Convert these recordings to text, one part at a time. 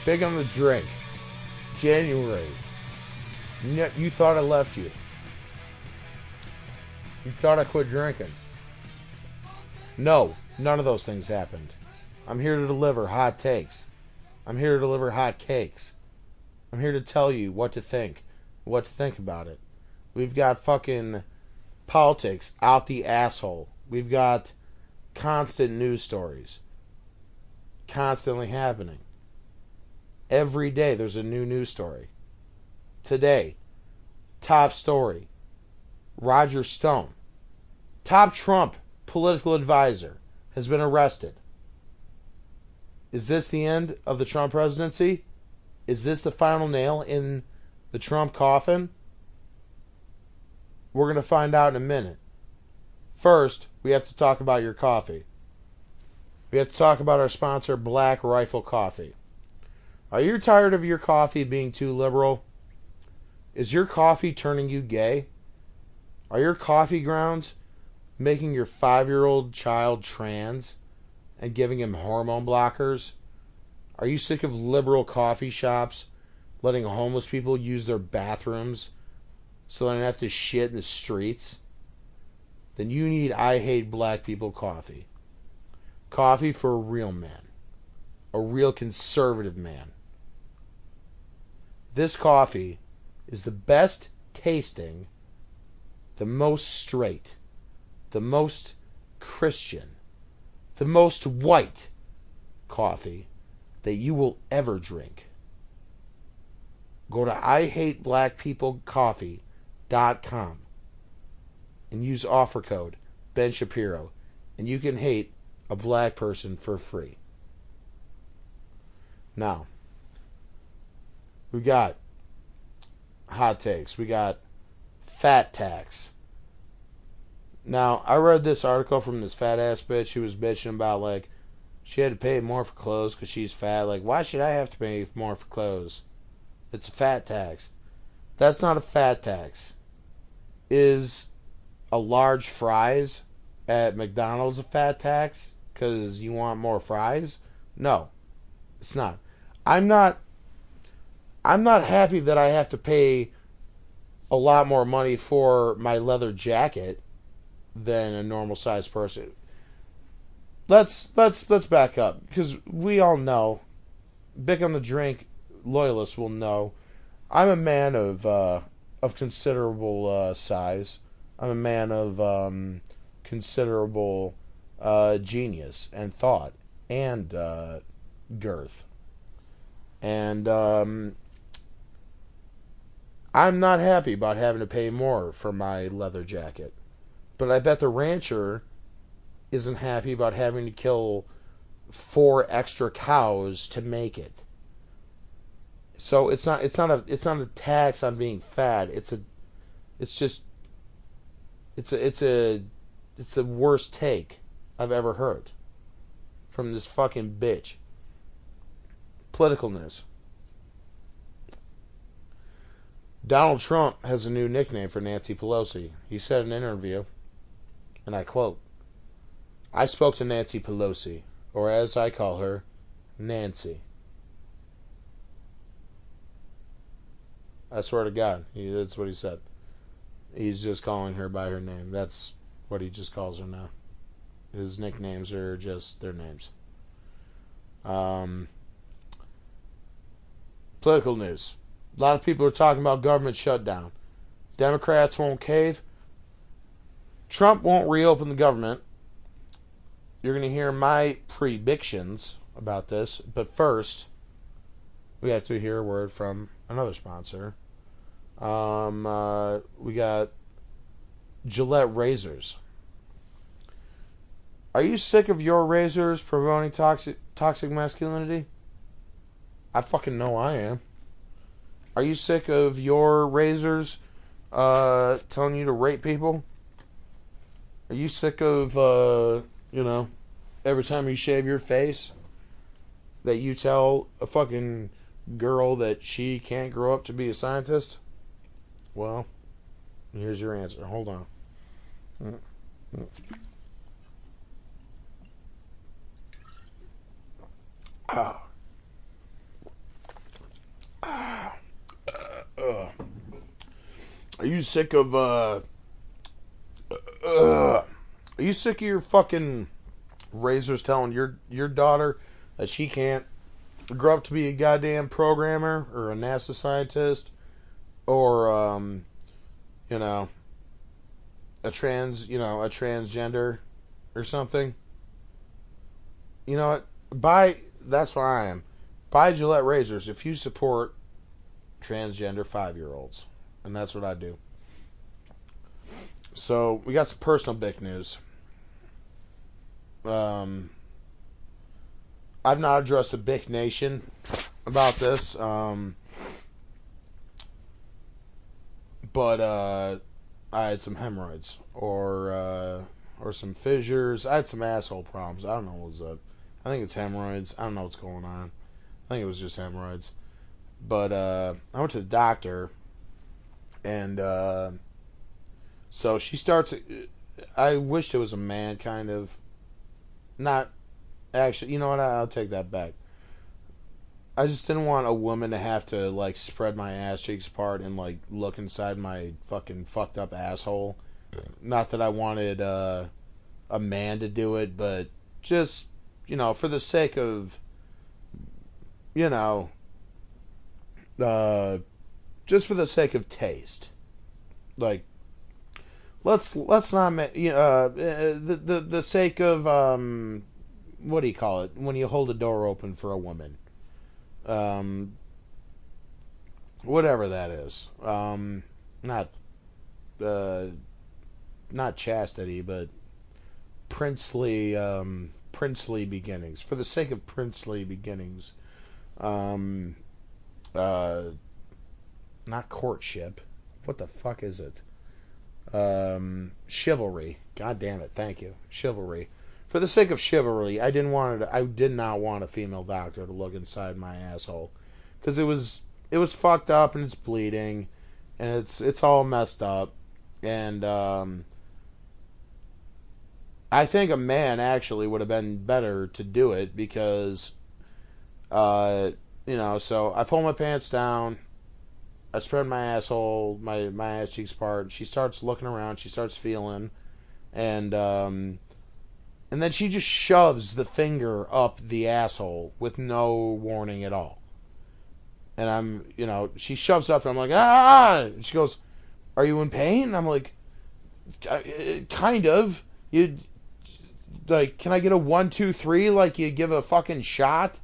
Big on the drink. January. You thought I left you. You thought I quit drinking. No, none of those things happened. I'm here to deliver hot takes. I'm here to deliver hot cakes. I'm here to tell you what to think about it. We've got fucking politics out the asshole. We've got constant news stories. Constantly happening. Every day there's a new news story. Today, top story. Roger Stone, top Trump political advisor, has been arrested. Is this the end of the Trump presidency? Is this the final nail in the Trump coffin? We're going to find out in a minute. First, we have to talk about your coffee. We have to talk about our sponsor, Black Rifle Coffee. Are you tired of your coffee being too liberal? Is your coffee turning you gay? Are your coffee grounds making your 5-year-old child trans and giving him hormone blockers? Are you sick of liberal coffee shops letting homeless people use their bathrooms so they don't have to shit in the streets? Then you need I Hate Black People coffee. Coffee for a real man. A real conservative man. This coffee is the best tasting, the most straight, the most Christian, the most white coffee that you will ever drink. Go to IHateBlackPeopleCoffee.com and use offer code Ben Shapiro, and you can hate a black person for free. Now, we got hot takes. We got fat tax. Now, I read this article from this fat ass bitch who was bitching about, like, she had to pay more for clothes because she's fat. Like, why should I have to pay more for clothes? It's a fat tax. That's not a fat tax. Is a large fries at McDonald's a fat tax because you want more fries? No, it's not. I'm not happy that I have to pay a lot more money for my leather jacket than a normal sized person. Let's back up, because we all know, Bick on the Drink loyalists will know, I'm a man of considerable size. I'm a man of considerable genius and thought and girth. And I'm not happy about having to pay more for my leather jacket. But I bet the rancher isn't happy about having to kill 4 extra cows to make it. So it's not a tax on being fat. It's the worst take I've ever heard from this fucking bitch. Political news. Donald Trump has a new nickname for Nancy Pelosi. He said in an interview, and I quote, "I spoke to Nancy Pelosi, or as I call her, Nancy." I swear to God, that's what he said. He's just calling her by her name. That's what he just calls her now. His nicknames are just their names. Political news. A lot of people are talking about government shutdown. Democrats won't cave. Trump won't reopen the government. You're going to hear my predictions about this. But first, we have to hear a word from another sponsor. We got Gillette razors. Are you sick of your razors promoting toxic masculinity? I fucking know I am. Are you sick of your razors telling you to rape people? Are you sick of, every time you shave your face, that you tell a fucking girl that she can't grow up to be a scientist? Well, here's your answer. Hold on. Are you sick of are you sick of your fucking razors telling your daughter that she can't grow up to be a goddamn programmer or a NASA scientist or you know, a transgender or something? You know what? That's where I am. Buy Gillette razors if you support transgender 5-year-olds. And that's what I do. So, we got some personal Bick news. I've not addressed the Bick Nation about this. But I had some hemorrhoids or some fissures. I had some asshole problems. I don't know what was up. I think it's hemorrhoids. I don't know what's going on. I think it was just hemorrhoids. But I went to the doctor, and so she starts. I wished it was a man, kind of. Not actually. You know what? I'll take that back. I just didn't want a woman to have to like spread my ass cheeks apart and like look inside my fucking fucked up asshole. Not that I wanted a man to do it, but just for the sake of you know just for the sake of taste. Like let's not the sake of what do you call it when you hold a door open for a woman? Um, Whatever that is. Not uh, not chastity, but princely beginnings. For the sake of princely beginnings, um, uh, not courtship. What the fuck is it? Chivalry. God damn it! Thank you, chivalry. For the sake of chivalry, I did not want a female doctor to look inside my asshole because it was fucked up and it's bleeding and it's all messed up and I think a man actually would have been better to do it because uh, so I pull my pants down, I spread my asshole, my ass cheeks apart. She starts looking around, she starts feeling, and and then she just shoves the finger up the asshole with no warning at all. And she shoves it up, and I'm like, ah! And she goes, "Are you in pain?" And I'm like, kind of. You like, can I get a 1, 2, 3? Like you give a fucking shot.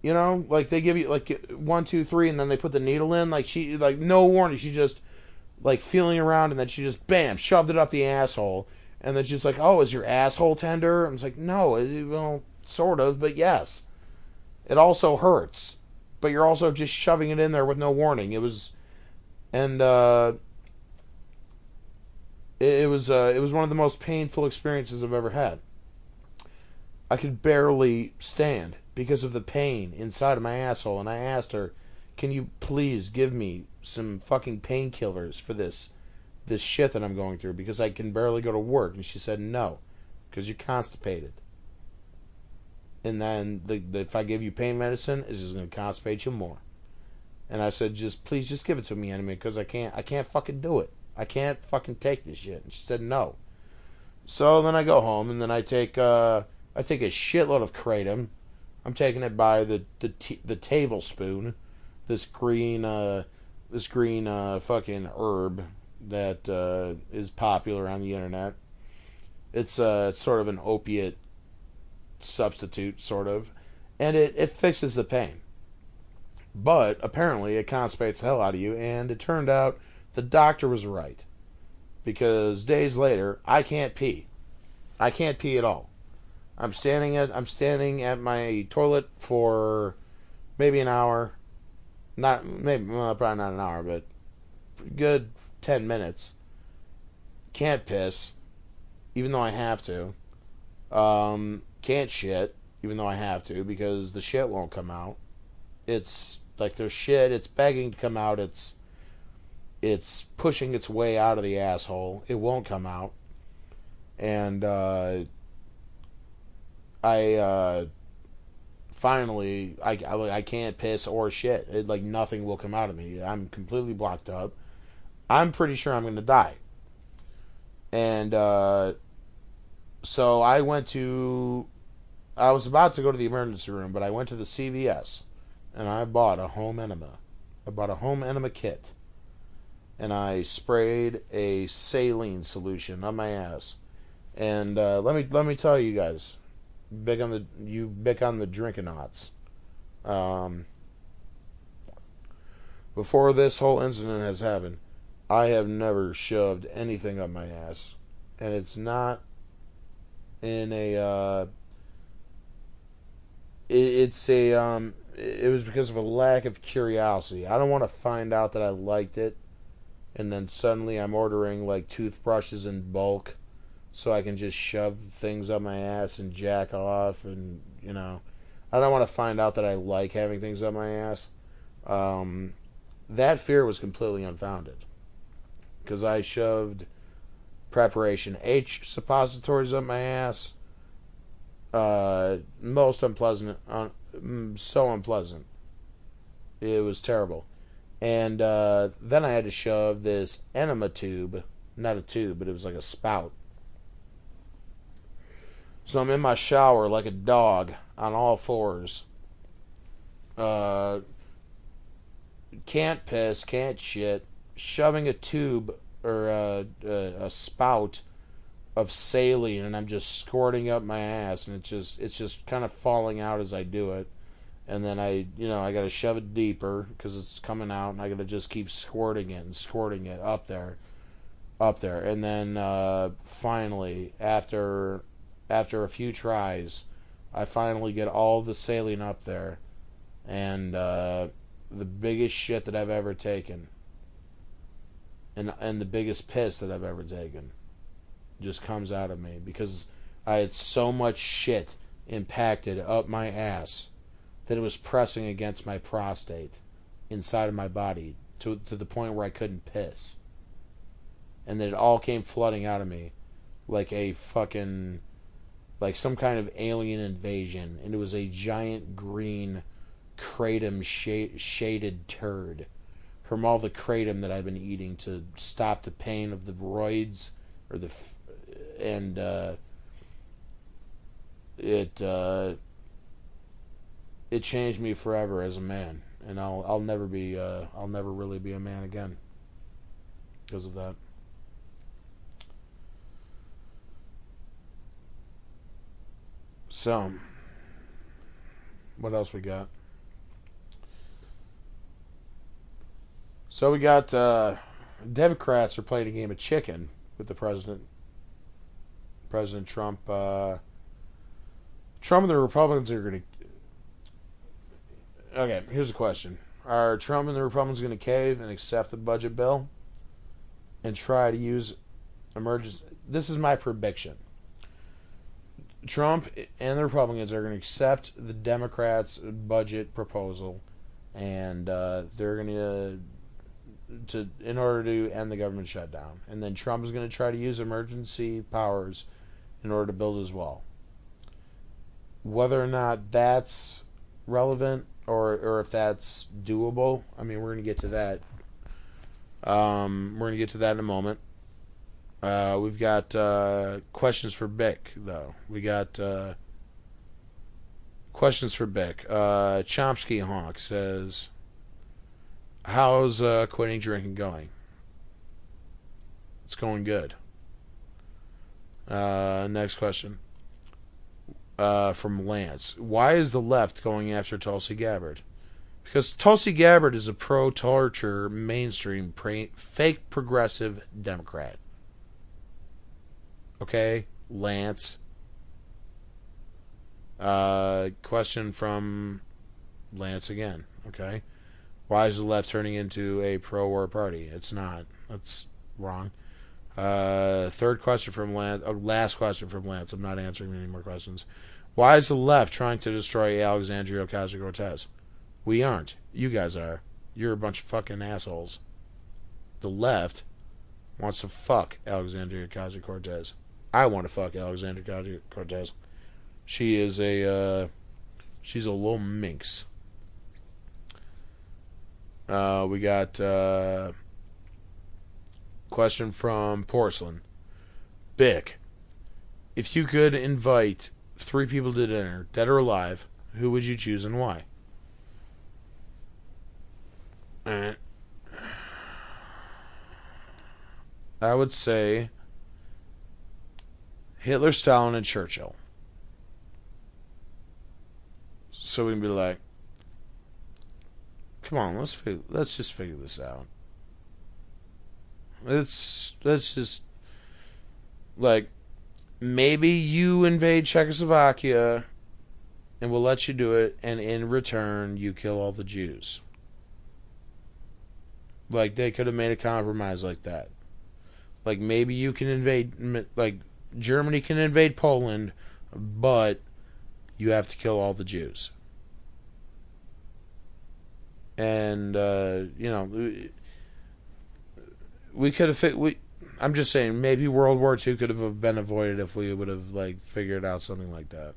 Like they give you like 1, 2, 3, and then they put the needle in. Like she, like no warning. She just like feeling around, and then she just bam shoved it up the asshole. And then she's like, "Oh, is your asshole tender?" I was like, "No, well, sort of, but yes. It also hurts, but you're also just shoving it in there with no warning." It was, and it was one of the most painful experiences I've ever had. I could barely stand because of the pain inside of my asshole, and I asked her, "Can you please give me some fucking painkillers for this shit that I'm going through because I can barely go to work?" And she said, "No, because you're constipated. And then if I give you pain medicine, it's just going to constipate you more." And I said, please just give it to me anyway because I can't fucking do it. I can't fucking take this shit." And she said, "No." So then I go home and then I take a shitload of kratom. I'm taking it by the tablespoon. This green fucking herb that is popular on the internet. It's sort of an opiate substitute, sort of, and it fixes the pain. But apparently it constipates the hell out of you, and it turned out the doctor was right because days later I can't pee. I can't pee at all. I'm standing at my toilet for maybe an hour. Not maybe well, probably not an hour, but good 10 minutes. Can't piss, even though I have to. Can't shit, even though I have to, because the shit won't come out. It's like there's shit, it's begging to come out, it's pushing its way out of the asshole. It won't come out. And I finally I can't piss or shit. Like nothing will come out of me. I'm completely blocked up. I'm pretty sure I'm going to die. And so I was about to go to the emergency room, but I went to the CVS and I bought a home enema. I bought a home enema kit and I sprayed a saline solution on my ass. And let me tell you guys, big on the drinking-outs. Um, Before this whole incident has happened, I have never shoved anything up my ass, and it's not in a. It was because of a lack of curiosity. I don't want to find out that I liked it, and then suddenly I'm ordering like toothbrushes in bulk, so I can just shove things up my ass and jack off, and I don't want to find out that I like having things up my ass. Um, that fear was completely unfounded because I shoved preparation H suppositories up my ass. Most unpleasant, so unpleasant. It was terrible. And then I had to shove this enema tube, not a tube, but it was like a spout. So I'm in my shower like a dog on all fours. Uh, can't piss, can't shit. Shoving a tube or a spout of saline, and I'm just squirting up my ass, and it's just kind of falling out as I do it. And then I got to shove it deeper because it's coming out, and I got to just keep squirting it and squirting it up there, and then finally, after a few tries, I finally get all the saline up there, and the biggest shit that I've ever taken, and the biggest piss that I've ever taken, just comes out of me because I had so much shit impacted up my ass that it was pressing against my prostate inside of my body to the point where I couldn't piss. And then it all came flooding out of me like like some kind of alien invasion, and it was a giant green kratom shaded turd from all the kratom that I've been eating to stop the pain of the roids or and it changed me forever as a man, and I'll never really be a man again because of that. So, what else we got? So we got Democrats are playing a game of chicken with the President Trump. Trump and the Republicans are going to. Okay, here's a question: are Trump and the Republicans going to cave and accept the budget bill and try to use emergency? This is my prediction. Trump and the Republicans are going to accept the Democrats' budget proposal, and they're going to in order to end the government shutdown. And then Trump is going to try to use emergency powers in order to build his wall. Whether or not that's relevant or if that's doable, I mean, we're going to get to that. We're going to get to that in a moment. We've got questions for Bick, though. We got questions for Bick. Chomsky Honk says, how's quitting drinking going? It's going good. Next question from Lance. Why is the left going after Tulsi Gabbard? Because Tulsi Gabbard is a pro-torture, mainstream, fake progressive Democrat. Okay, Lance. Question from Lance again. Okay. Why is the left turning into a pro-war party? It's not. That's wrong. Third question from Lance. Last question from Lance. I'm not answering any more questions. Why is the left trying to destroy Alexandria Ocasio-Cortez? We aren't. You guys are. You're a bunch of fucking assholes. The left wants to fuck Alexandria Ocasio-Cortez. I want to fuck Alexandria Ocasio-Cortez. She is she's a little minx. We got question from Porcelain. Bick, if you could invite 3 people to dinner, dead or alive, who would you choose and why? I would say Hitler, Stalin, and Churchill. So we can be like, come on, let's just figure this out. Let's just like maybe you invade Czechoslovakia and we'll let you do it, and in return you kill all the Jews. Like they could have made a compromise like that. Like maybe you can invade, like Germany can invade Poland, but you have to kill all the Jews. And we could have I'm just saying maybe World War II could have been avoided if we would have like figured out something like that.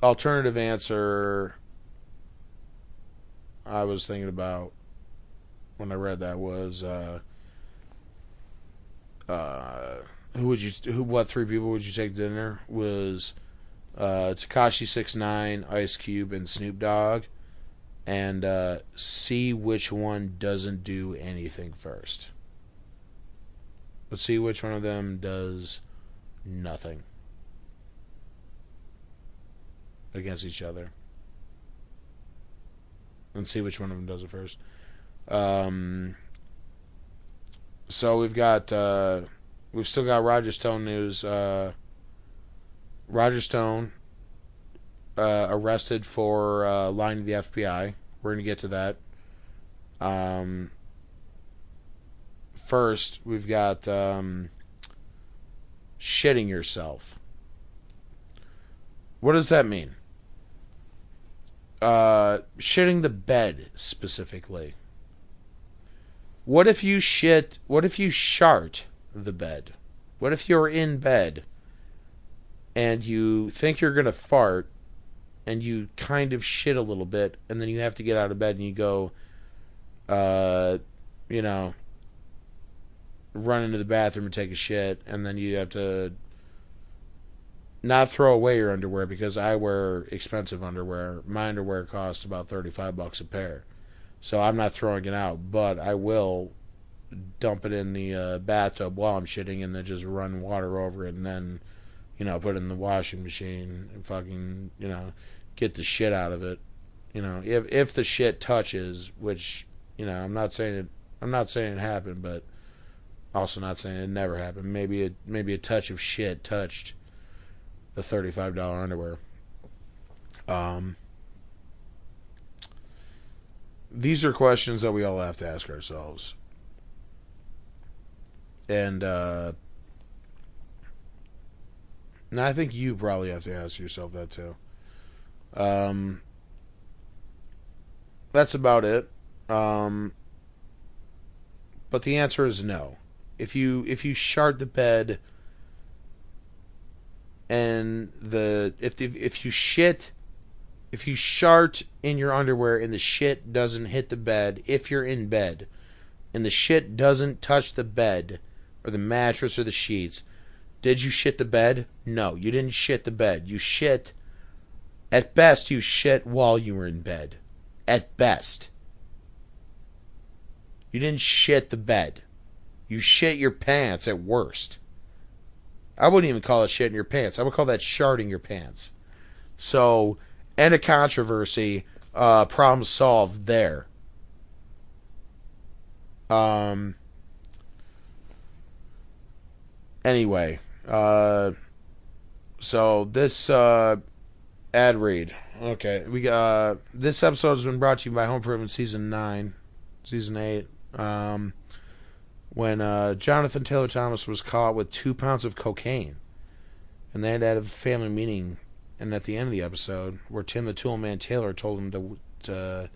Alternative answer I was thinking about when I read that was what 3 people would you take to dinner? Was Tekashi 6ix9ine, Ice Cube, and Snoop Dogg, and see which one doesn't do anything first. Let's see which one of them does nothing against each other, and see which one of them does it first. So we've still got Roger Stone news. Roger Stone arrested for lying to the FBI. We're going to get to that. First, we've got shitting yourself. What does that mean? Shitting the bed specifically. What if you shart the bed? What if you're in bed and you think you're going to fart and you kind of shit a little bit and then you have to get out of bed and you go, run into the bathroom and take a shit, and then you have to not throw away your underwear because I wear expensive underwear. My underwear costs about $35 a pair. So I'm not throwing it out, but I will dump it in the bathtub while I'm shitting and then just run water over it and then, put it in the washing machine and fucking, get the shit out of it. If the shit touches, which, I'm not saying it happened, but also not saying it never happened. Maybe a touch of shit touched the $35 underwear. These are questions that we all have to ask ourselves. And I think you probably have to ask yourself that too. That's about it. But the answer is no. If you shart the bed and if you shart in your underwear and the shit doesn't hit the bed, if you're in bed and the shit doesn't touch the bed or the mattress or the sheets, did you shit the bed? No, you didn't shit the bed. At best you shit while you were in bed. At best. You didn't shit the bed. You shit your pants at worst. I wouldn't even call it shitting your pants. I would call that sharting your pants. So, end of controversy. Problem solved there. Anyway. So, this ad read. Okay. We got this episode has been brought to you by Home Improvement Season 8. When Jonathan Taylor Thomas was caught with 2 pounds of cocaine. And they had to have a family meeting. And at the end of the episode, where Tim the Toolman Taylor told him to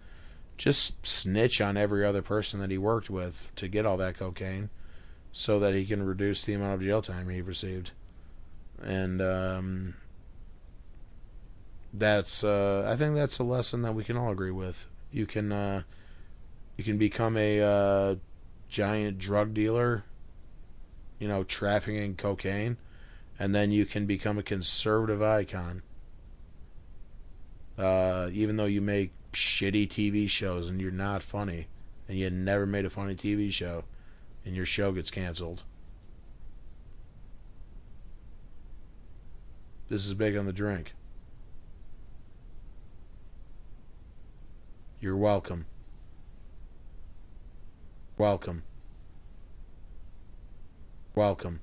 just snitch on every other person that he worked with to get all that cocaine so that he can reduce the amount of jail time he received. And I think that's a lesson that we can all agree with. You can You can become a giant drug dealer, trafficking cocaine, and then you can become a conservative icon. Even though you make shitty TV shows and you're not funny, and you never made a funny TV show, and your show gets canceled. This is Big on the Drink. You're welcome. Welcome. Welcome.